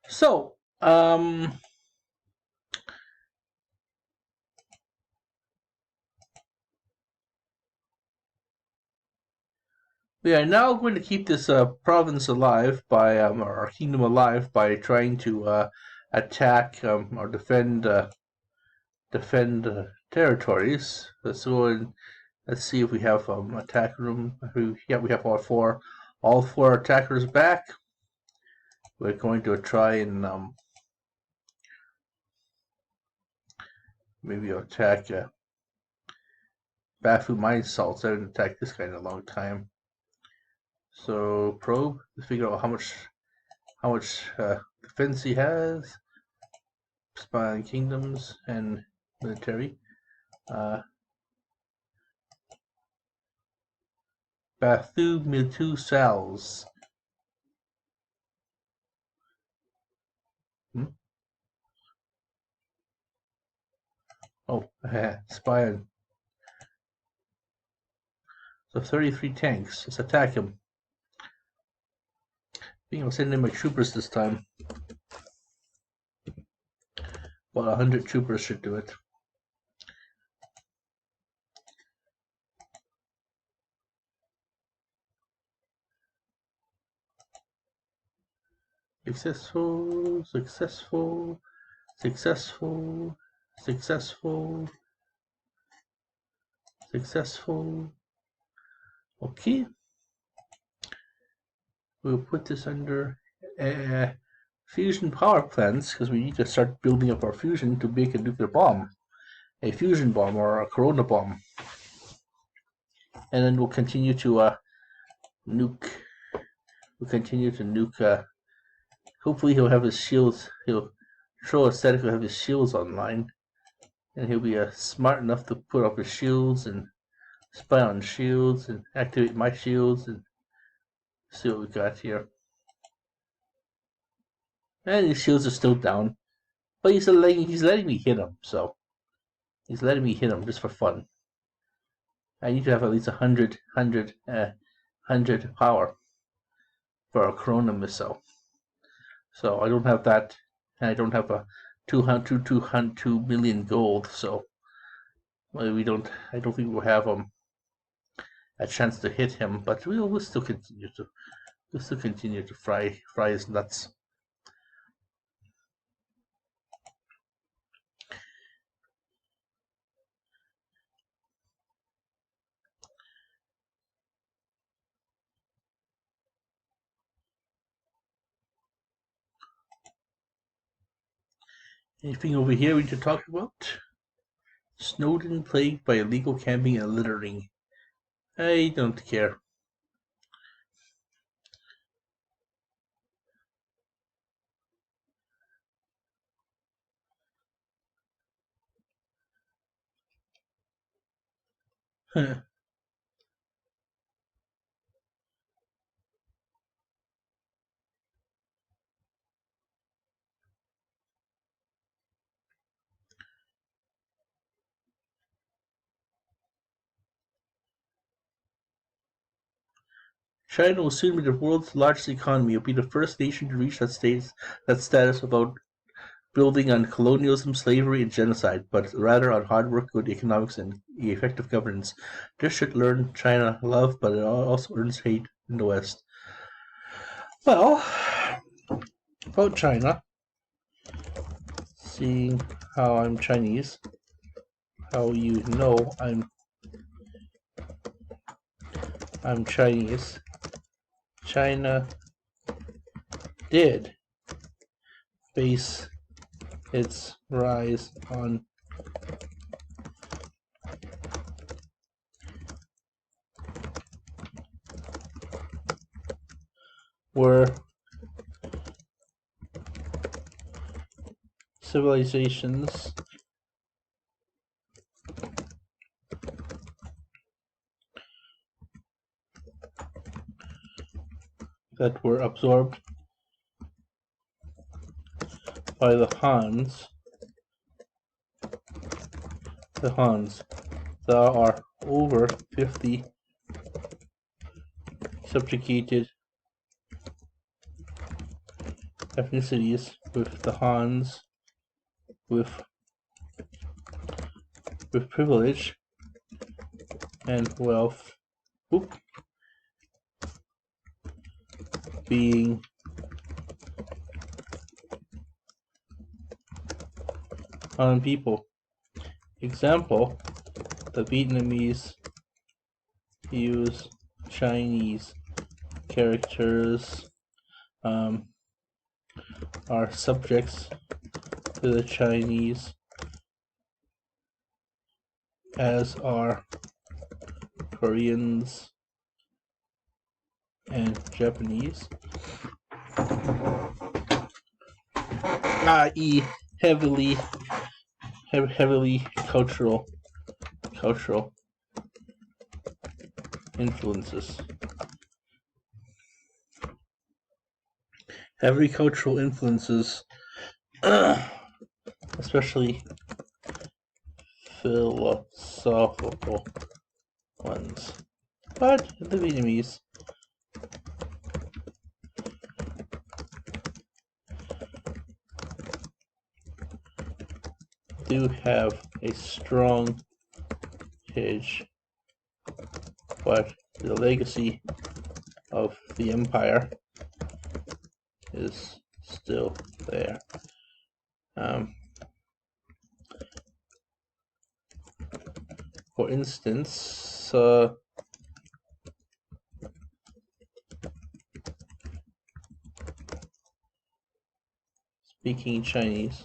So, we are now going to keep this province alive by, or our kingdom alive by trying to attack or defend territories. Let's go and let's see if we have attack room. Yeah, we have all four attackers back. We're going to try and maybe attack Bafu mine salts. I haven't attacked this guy in a long time. So probe to figure out how much defense he has, spy on kingdoms and military. Bathu Mitu Sals. Hmm? Oh, spy on. So 33 tanks. Let's attack him. I think I'll send in my troopers this time. About 100 troopers should do it. Successful, successful, successful, successful, successful. Okay. We'll put this under fusion power plants because we need to start building up our fusion to make a nuclear bomb. A fusion bomb or a corona bomb. And then we'll continue to nuke. We'll continue to nuke. Hopefully he'll have his shields. He'll show aesthetic will have his shields online. And he'll be smart enough to put up his shields and spy on shields and activate my shields and see what we got here. And his shields are still down. But he's letting me hit him, so he's letting me hit him just for fun. I need to have at least 100 power for a Corona missile. So I don't have that, and I don't have a 2 million gold. So we don't. I don't think we'll have a chance to hit him, but we'll still continue to fry his nuts. Anything over here we need to talk about? Snowden plagued by illegal camping and littering. I don't care. China will soon be the world's largest economy. It will be the first nation to reach that status without building on colonialism, slavery, and genocide, but rather on hard work, good economics, and effective governance. This should learn China love, but it also earns hate in the West. Well, about China, seeing how I'm Chinese, how you know I'm Chinese. China did base its rise on were civilizations that were absorbed by the Hans. There are over 50 subjugated ethnicities, with the Hans, with privilege and wealth, being on people. Example, the Vietnamese use Chinese characters, are subjects to the Chinese, as are Koreans and Japanese, i.e. heavily cultural influences. Heavy cultural influences, especially philosophical ones. But the Vietnamese do have a strong heritage, but the legacy of the empire is still there. For instance, speaking Chinese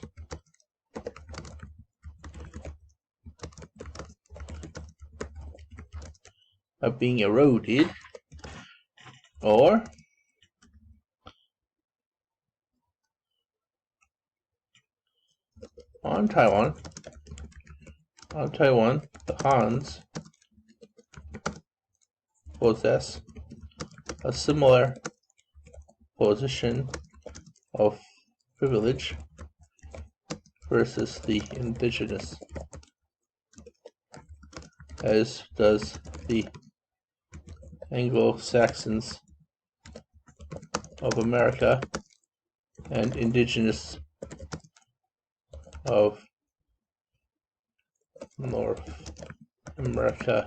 are being eroded, or on Taiwan, the Hans possess a similar position of privilege versus the indigenous, as does the Anglo-Saxons of America and indigenous of North America,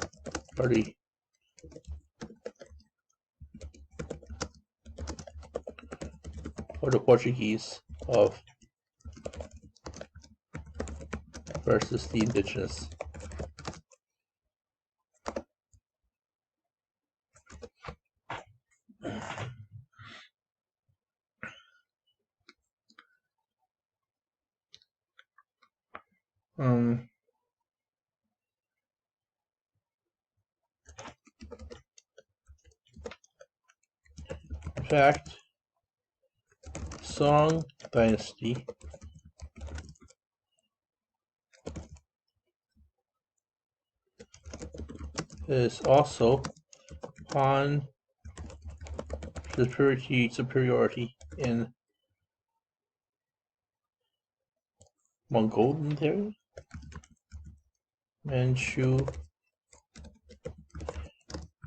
or the Portuguese of versus the indigenous. In fact, Song Dynasty is also Han superiority in Mongolian theory, Manchu,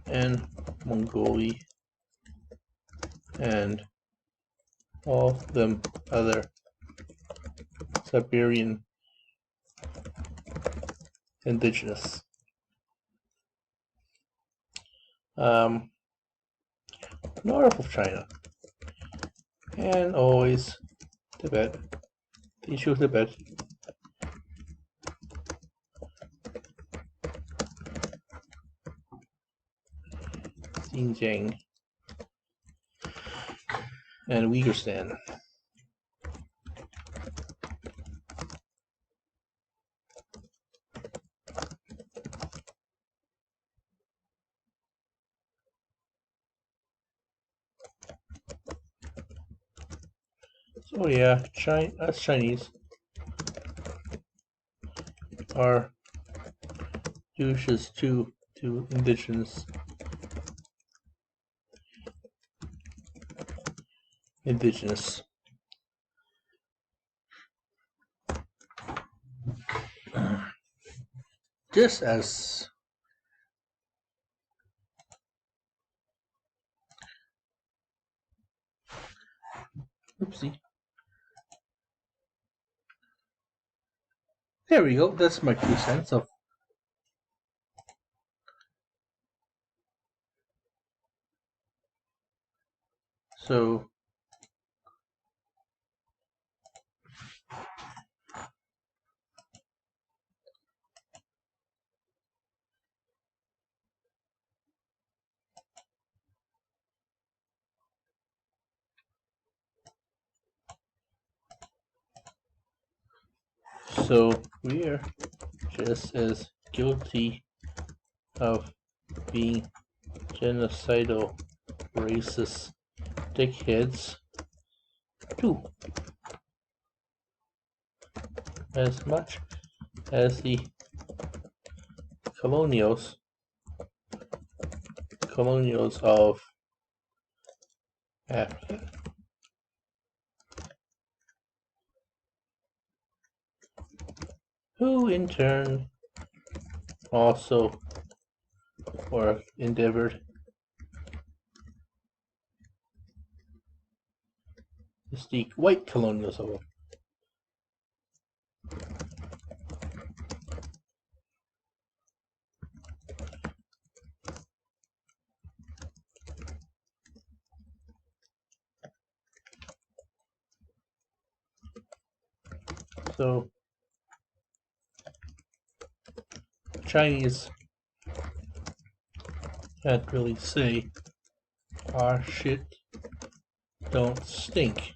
and Mongolia, and all them other Siberian indigenous. North of China, and always Tibet, the issue of Tibet. Xinjiang and Uyghur. So yeah, us Chinese are douches to indigenous. Just as oopsie. There we go. That's my 2 cents of. So we're just as guilty of being genocidal, racist dickheads too, as much as the colonials of Africa, who in turn also or endeavored to seek white colonialism. So Chinese can't really say our shit don't stink.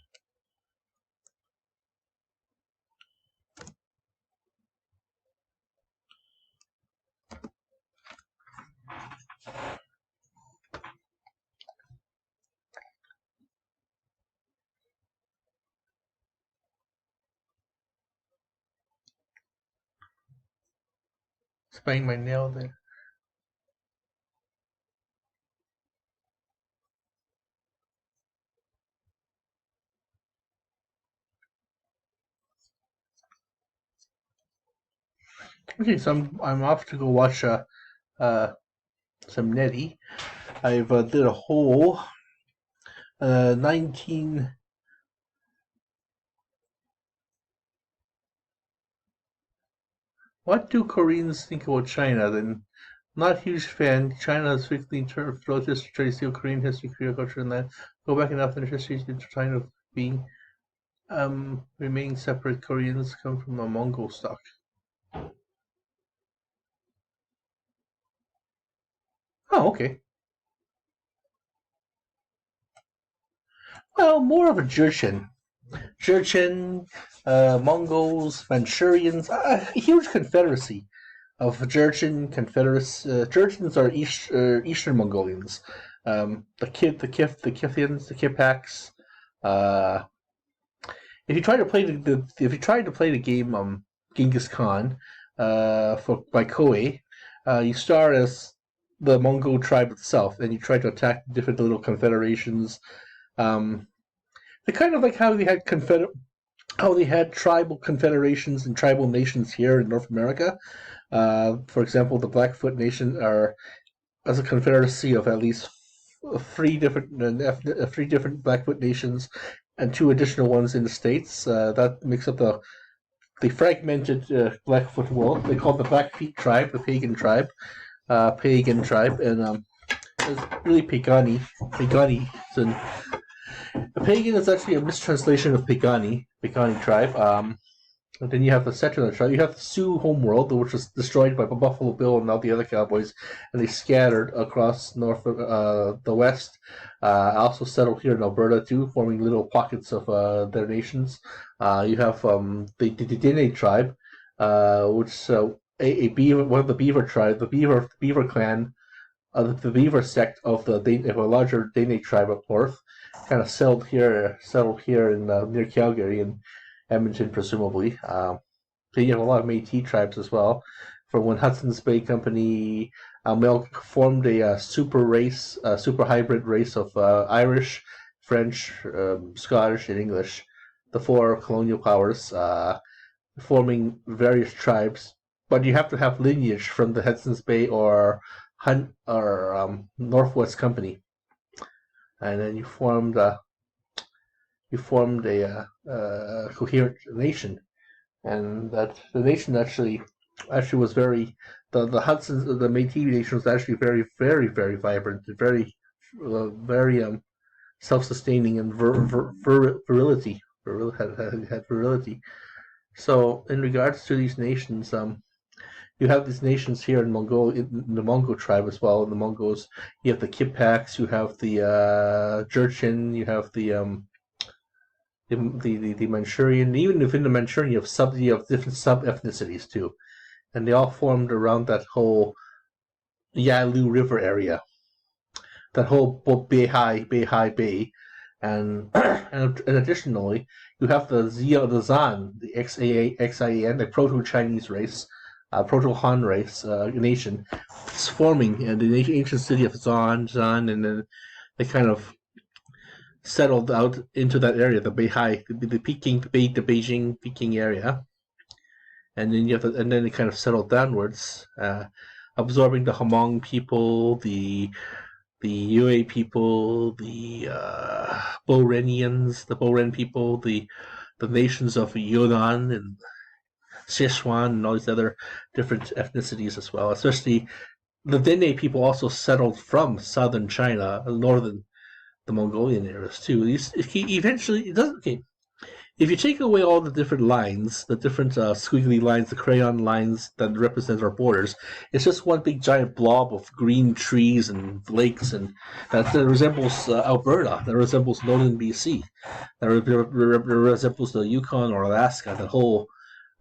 Bang my nail there. Okay, so I'm off to go watch some Nettie. I've did a whole 19. What do Koreans think about China? Then, not a huge fan. China has frequently throughout history tried to steal Korean history, Korean culture, and that go back enough in history to China being remaining separate. Koreans come from a Mongol stock. Oh, okay. Well, more of a Jurchen. Jurchen, Mongols, Manchurians, a huge confederacy of Jurchen Confederates. Jurchens are Eastern Mongolians. The Kithians, the Kipaks. Uh, if you try to play the game Genghis Khan by Koei, you start as the Mongol tribe itself, and you try to attack different little confederations. Um, they kind of like how they had tribal confederations and tribal nations here in North America. For example, the Blackfoot Nation are as a confederacy of at least three different Blackfoot nations and two additional ones in the states. That makes up the fragmented Blackfoot world. They call it the Blackfeet tribe, the pagan tribe, and it's really Pagani. So a pagan is actually a mistranslation of Pagani tribe. And then you have the settler tribe. You have the Sioux homeworld, which was destroyed by Buffalo Bill and all the other cowboys, and they scattered across the west. Also settled here in Alberta too, forming little pockets of their nations. You have the Dene tribe, which a beaver, one of the beaver tribe, the beaver clan, the beaver sect of a larger Dene tribe up north, kind of settled here in near Calgary and Edmonton, presumably. So you have a lot of Métis tribes as well. For when Hudson's Bay Company formed a super hybrid race of Irish, French, Scottish, and English, the four colonial powers, forming various tribes. But you have to have lineage from the Hudson's Bay or Northwest Company, and then you formed a coherent nation. and that the nation actually was very the Hudson's the Métis nation was actually very vibrant, very self-sustaining and virility had virility. So in regards to these nations, you have these nations here in in the Mongol tribe as well. In the Mongols, you have the Kipchaks, you have the Jurchen, you have the Manchurian. Even within the Manchurian, you have different sub ethnicities too, and they all formed around that whole Yalu River area, that whole Beihai Bay, and and additionally, you have the Zan, the Xian, the Proto-Chinese race, Proto-Han race nation, it's forming in the ancient city of Zan, and then they kind of settled out into that area, the Beihai, the Beijing, Peking area, and then and then they kind of settled downwards, absorbing the Hmong people, the Yue people, the the Boren people, the nations of Yunnan and Sichuan and all these other different ethnicities as well. Especially the Dene people also settled from southern China, northern the Mongolian areas too. Eventually, it doesn't. Okay, if you take away all the different lines, the different squiggly lines, the crayon lines that represent our borders, it's just one big giant blob of green trees and lakes, and that resembles Alberta, that resembles northern BC, that resembles the Yukon or Alaska, that whole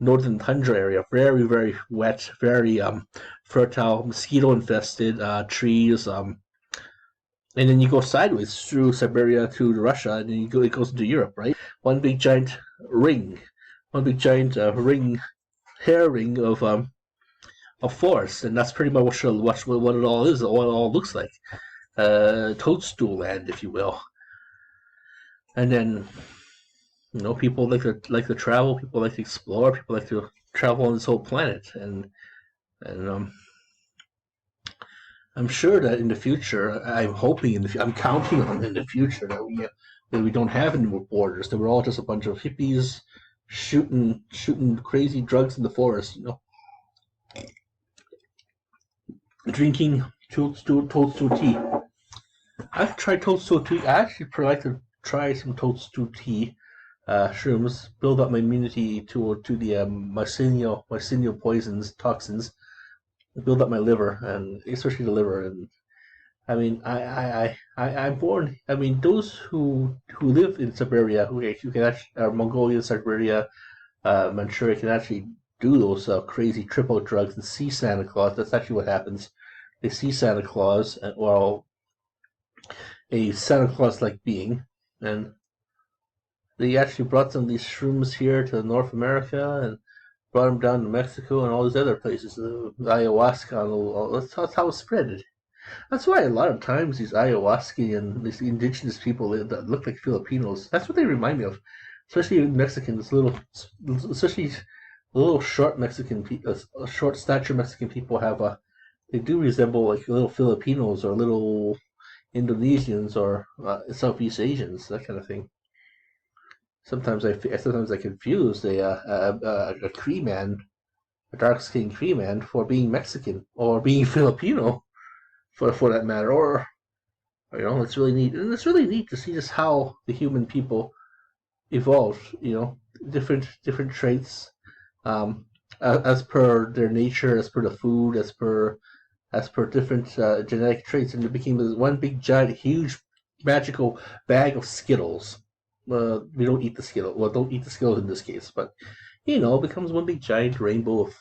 northern tundra area, very wet, very fertile, mosquito infested trees. And then you go sideways through Siberia to Russia, and then it goes into Europe, right? One big giant ring, one big giant hair ring of forest, and that's pretty much what it all is, what it all looks like. Toadstool land, if you will. And then, people like to travel, people like to explore, people like to travel on this whole planet, and I'm sure that in the future, I'm hoping I'm counting on in the future that we don't have any more borders. That we're all just a bunch of hippies shooting crazy drugs in the forest. Drinking toadstool tea. I've tried toadstool tea. I actually like to try some toadstool tea shrooms. Build up my immunity to the mycelial poisons, toxins. Build up my liver, and especially the liver. And I mean, I'm born. I mean, those who live in Siberia, who can actually, Mongolia, Siberia, Manchuria, can actually do those crazy triple drugs and see Santa Claus. That's actually what happens. They see Santa Claus, or a Santa Claus-like being, and they actually brought some of these shrooms here to North America and brought them down to Mexico and all these other places. Ayahuasca, and all that's how it spread. That's why a lot of times these ayahuasca and these indigenous people that look like Filipinos, that's what they remind me of. Especially Mexicans, especially little short Mexican people, short stature Mexican people they do resemble like little Filipinos or little Indonesians or Southeast Asians, that kind of thing. Sometimes I confuse a Cree man, a dark skinned Cree man, for being Mexican or being Filipino, for that matter. Or it's really neat, and it's really neat to see just how the human people evolved. Different traits, as per their nature, as per the food, as per different genetic traits, and it became this one big giant, huge, magical bag of Skittles. We don't eat the Skittles. Well, don't eat the Skittles in this case, but it becomes one big giant rainbow of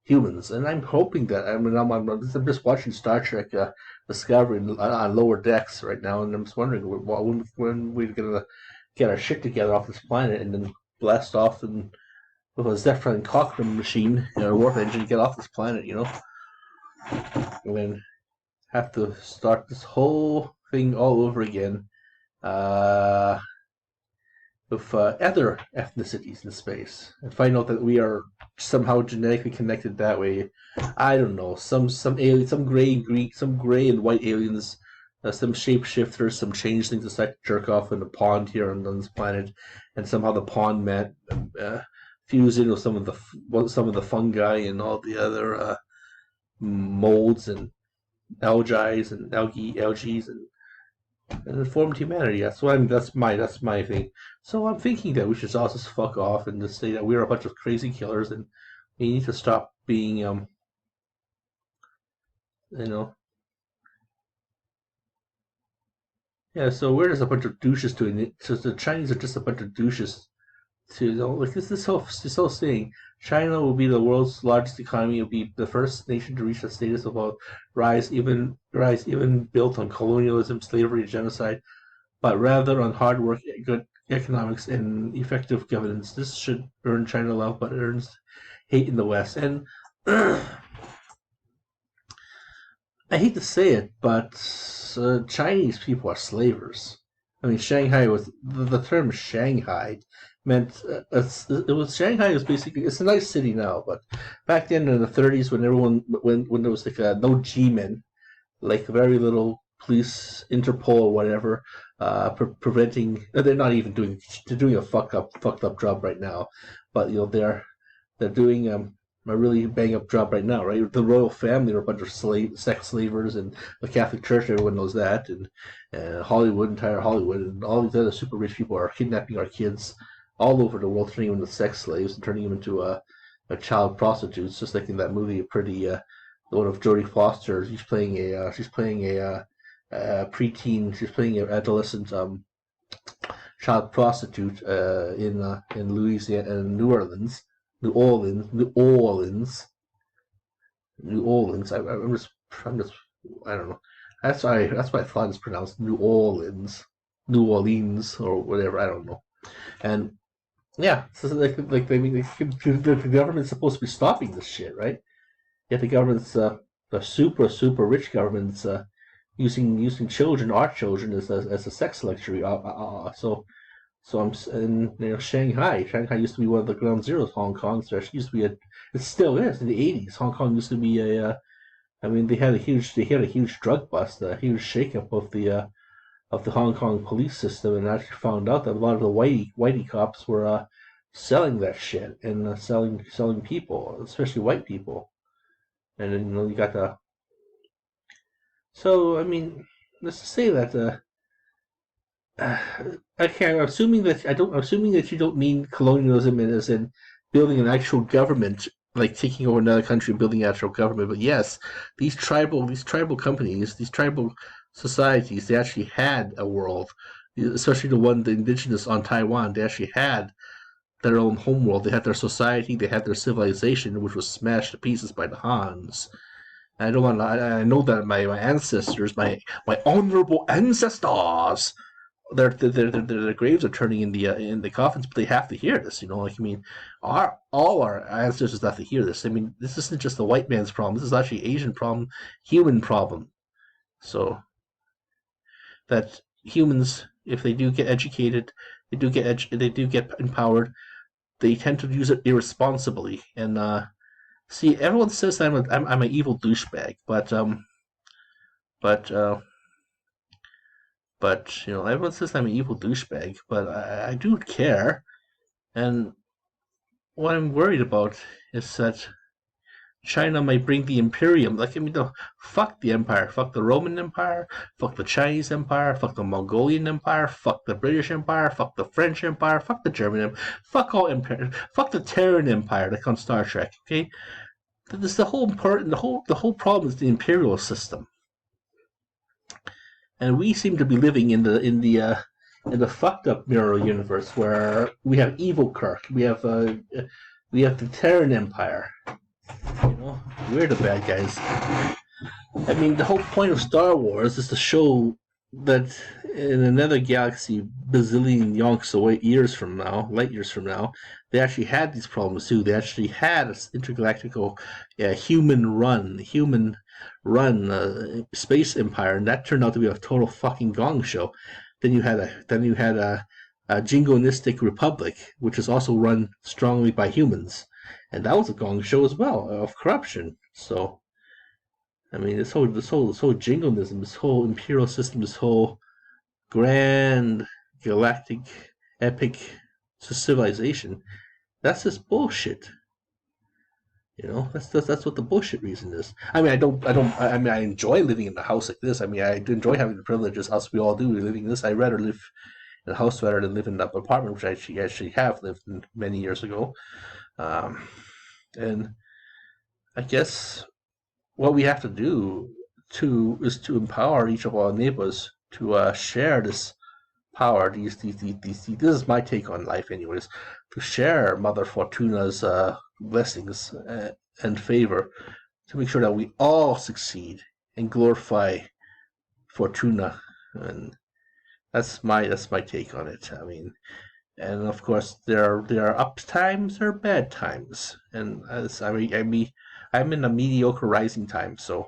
humans. And I'm hoping that I'm just watching Star Trek Discovery on lower decks right now, and I'm just wondering when we're gonna get our shit together off this planet and then blast off and with a Zephyr Cochrane machine, warp engine, get off this planet, and then have to start this whole thing all over again. With other ethnicities in space, and find out that we are somehow genetically connected that way. I don't know. Some aliens, some gray and white aliens, some shapeshifters, some changelings decide to jerk off in a pond here on this planet, and somehow the pond fuse in with some of the fungi and all the other molds and algae and informed humanity. That's my thing. So I'm thinking that we should all just fuck off and just say that we're a bunch of crazy killers and we need to stop being you know yeah. So we're just a bunch of douches doing it. So the Chinese are just a bunch of douches to like this whole saying. China will be the world's largest economy. It will be the first nation to reach the status of a rise even built on colonialism, slavery, and genocide, but rather on hard work, good economics, and effective governance. This should earn China love, but it earns hate in the West. And I hate to say it, but Chinese people are slavers. I mean, Shanghai was the term Shanghai meant it was Shanghai was basically it's a nice city now, but back then in the 30s when there was like no G-men, like very little police, Interpol or whatever, preventing. They're not even doing a fucked up job right now, but they're doing a really bang up job right now, right? The royal family are a bunch of sex slavers, and the Catholic Church, everyone knows that, and Hollywood, entire Hollywood, and all these other super rich people are kidnapping our kids all over the world, turning them into sex slaves and turning them into child prostitutes, just like in that movie, the one of Jodie Foster. She's playing a preteen. She's playing an adolescent child prostitute in Louisiana and New Orleans. I'm just I don't know. That's why I thought it's pronounced New Orleans or whatever. I don't know. And yeah, so like I mean, the government's supposed to be stopping this shit, right? Yet the government's the super rich government's using children, our children, as a sex luxury. So I'm in Shanghai. Shanghai used to be one of the ground zeros of Hong Kong. So it used to be it still is in the 80s. Hong Kong used to be I mean, they had a huge drug bust, a huge shakeup of the Hong Kong police system, and actually found out that a lot of the whitey cops were selling that shit and selling people, especially white people. And then you got the so I mean, let's just say that okay, I'm assuming that you don't mean colonialism as in building an actual government, like taking over another country and building an actual government. But yes, these tribal companies, these tribal societies, they actually had a world, especially the indigenous on Taiwan. They actually had their own homeworld. They had their society, they had their civilization, which was smashed to pieces by the Hans. I don't want. I know that my ancestors, my honorable ancestors, their graves are turning in the coffins, but they have to hear this. Like I mean, all our ancestors have to hear this. I mean, this isn't just a white man's problem. This is actually Asian problem, human problem. So that humans, if they do get educated, they do get empowered. They tend to use it irresponsibly. And see, everyone says I'm an evil douchebag, but everyone says I'm an evil douchebag, but I do care. And what I'm worried about is that China might bring the Imperium. Like, I mean, fuck the Empire. Fuck the Roman Empire. Fuck the Chinese Empire. Fuck the Mongolian Empire. Fuck the British Empire. Fuck the French Empire. Fuck the German Empire. Fuck all empires. Fuck the Terran Empire like on Star Trek, okay? This the whole important. The whole problem is the imperial system. And we seem to be living in the fucked up mirror universe where we have evil Kirk, we have the Terran Empire. We're the bad guys. I mean, the whole point of Star Wars is to show that in another galaxy, bazillion yonks away, light years from now, they actually had these problems too. They actually had an intergalactical, human run space empire, and that turned out to be a total fucking gong show. Then you had a jingoistic republic, which is also run strongly by humans, and that was a gong show as well of corruption. So, I mean, this whole jingoism, this whole imperial system, this whole grand galactic epic civilization That's just bullshit. That's what the bullshit reason is. I mean, I mean, I enjoy living in a house like this. I mean, I do enjoy having the privileges, as we all do, living in this. I'd rather live in a house rather than live in that apartment, which I actually have lived in many years ago. Um, and I guess what we have to do is to empower each of our neighbors to share this power. This is my take on life, anyways. To share Mother Fortuna's blessings and favor, to make sure that we all succeed and glorify Fortuna, and that's my take on it. I mean, and of course there are up times, there are bad times, and as I'm in a mediocre rising time, so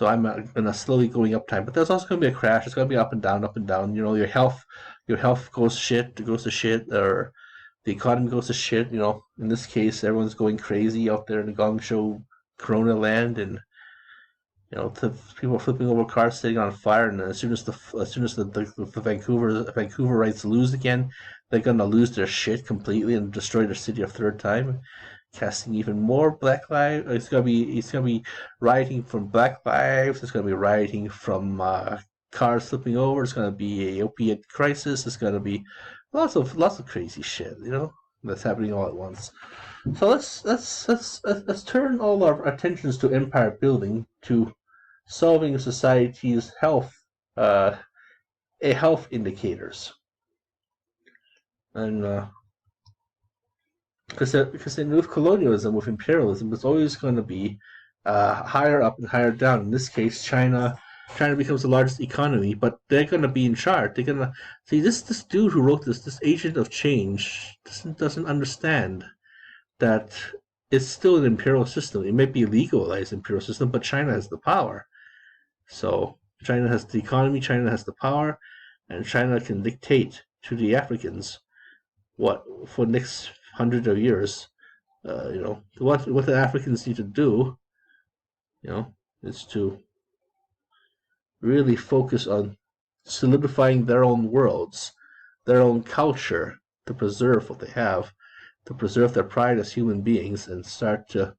I'm in a slowly going up time. But there's also going to be a crash. It's going to be up and down, up and down. Your health goes to shit, or the economy goes to shit. In this case, everyone's going crazy out there in the Gong Show Corona land, and people flipping over cars, setting on fire. And as soon as the Vancouverites lose again, they're gonna lose their shit completely and destroy their city a third time, casting even more black lives. It's gonna be rioting from black lives. It's gonna be rioting from cars flipping over. It's gonna be a opiate crisis. It's gonna be lots of crazy shit. That's happening all at once. So let's turn all our attentions to empire building, to solving society's uh, health indicators, and because with colonialism, with imperialism, it's always going to be higher up and higher down. In this case, China becomes the largest economy, but they're going to be in charge. They're going to see this dude who wrote this agent of change doesn't understand that it's still an imperial system. It may be a legalized imperial system, but China has the power. So China has the economy, China has the power, and China can dictate to the Africans what for the next hundred of years. What the Africans need to do. Is to really focus on solidifying their own worlds, their own culture, to preserve what they have, to preserve their pride as human beings, and start to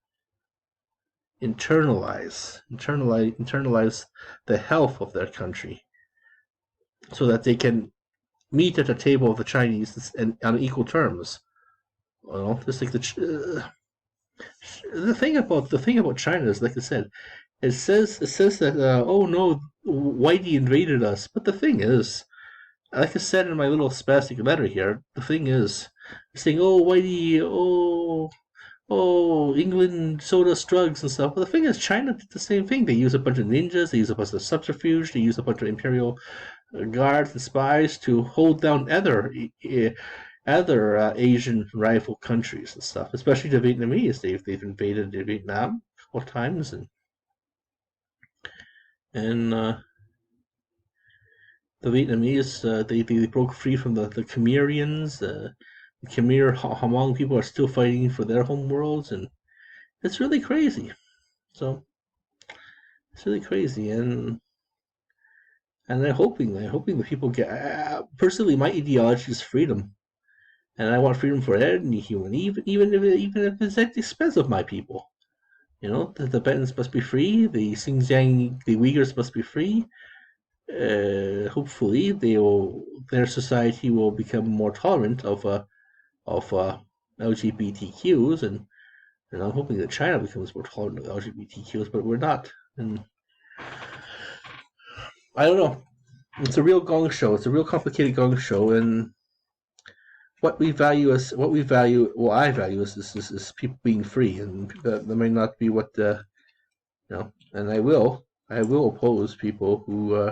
internalize the health of their country, so that they can meet at the table of the Chinese and on equal terms. Just like the thing about China is, like I said, it says that oh no, Whitey invaded us. But the thing is, like I said in my little spastic letter here, the thing is, saying oh Whitey, oh, England sold us drugs and stuff. But the thing is, China did the same thing. They use a bunch of ninjas, they use a bunch of subterfuge, they use a bunch of imperial guards and spies to hold down other Asian rival countries and stuff. Especially the Vietnamese. They've invaded Vietnam a couple of times, and the Vietnamese they broke free from the Khmerians. The Khmer Hmong people are still fighting for their home worlds, and it's really crazy. So it's really crazy, and I'm hoping the people get. Personally, my ideology is freedom, and I want freedom for any human, even if it's at the expense of my people. The Tibetans must be free. The Xinjiang, the Uyghurs must be free. Hopefully, their society will become more tolerant of LGBTQs, and I'm hoping that China becomes more tolerant of LGBTQs, but we're not. And I don't know. It's a real gong show. It's a real complicated gong show, and what I value is people being free, and that may not be what and I will oppose people who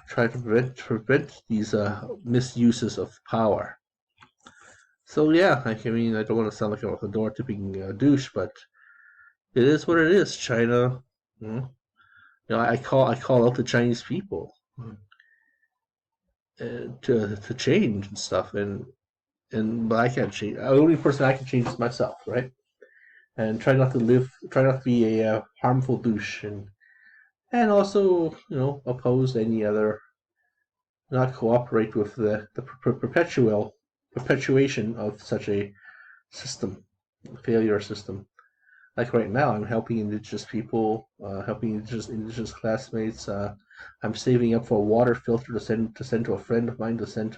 try to prevent these misuses of power. So yeah, I mean, I don't want to sound like a door tipping douche, but it is what it is. China, I call out the Chinese people to change and stuff, but I can't change. The only person I can change is myself, right? And try not to be a harmful douche, and also oppose any other, not cooperate with the perpetuation of such a system, failure system. Like right now, I'm helping indigenous people, helping indigenous classmates. I'm saving up for a water filter to send to a friend of mine to send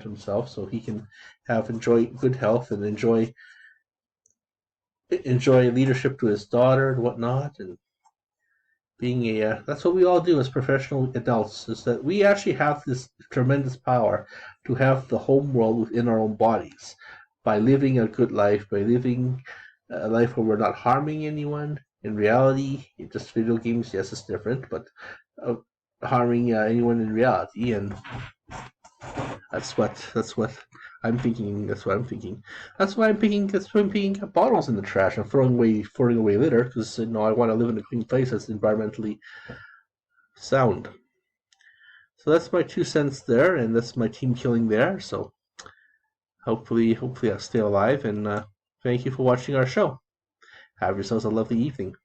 himself, so he can enjoy good health and enjoy leadership to his daughter and whatnot. And being that's what we all do as professional adults, is that we actually have this tremendous power to have the home world within our own bodies by living a good life, by living a life where we're not harming anyone. In reality, just video games, yes, it's different, but uh, harming anyone in reality. And that's what I'm thinking. That's what I'm thinking. That's why I'm picking. That's why I'm picking up bottles in the trash and throwing away litter, because I want to live in a clean place that's environmentally sound. So that's my 2 cents there, and that's my team killing there. So hopefully I'll stay alive. And thank you for watching our show. Have yourselves a lovely evening.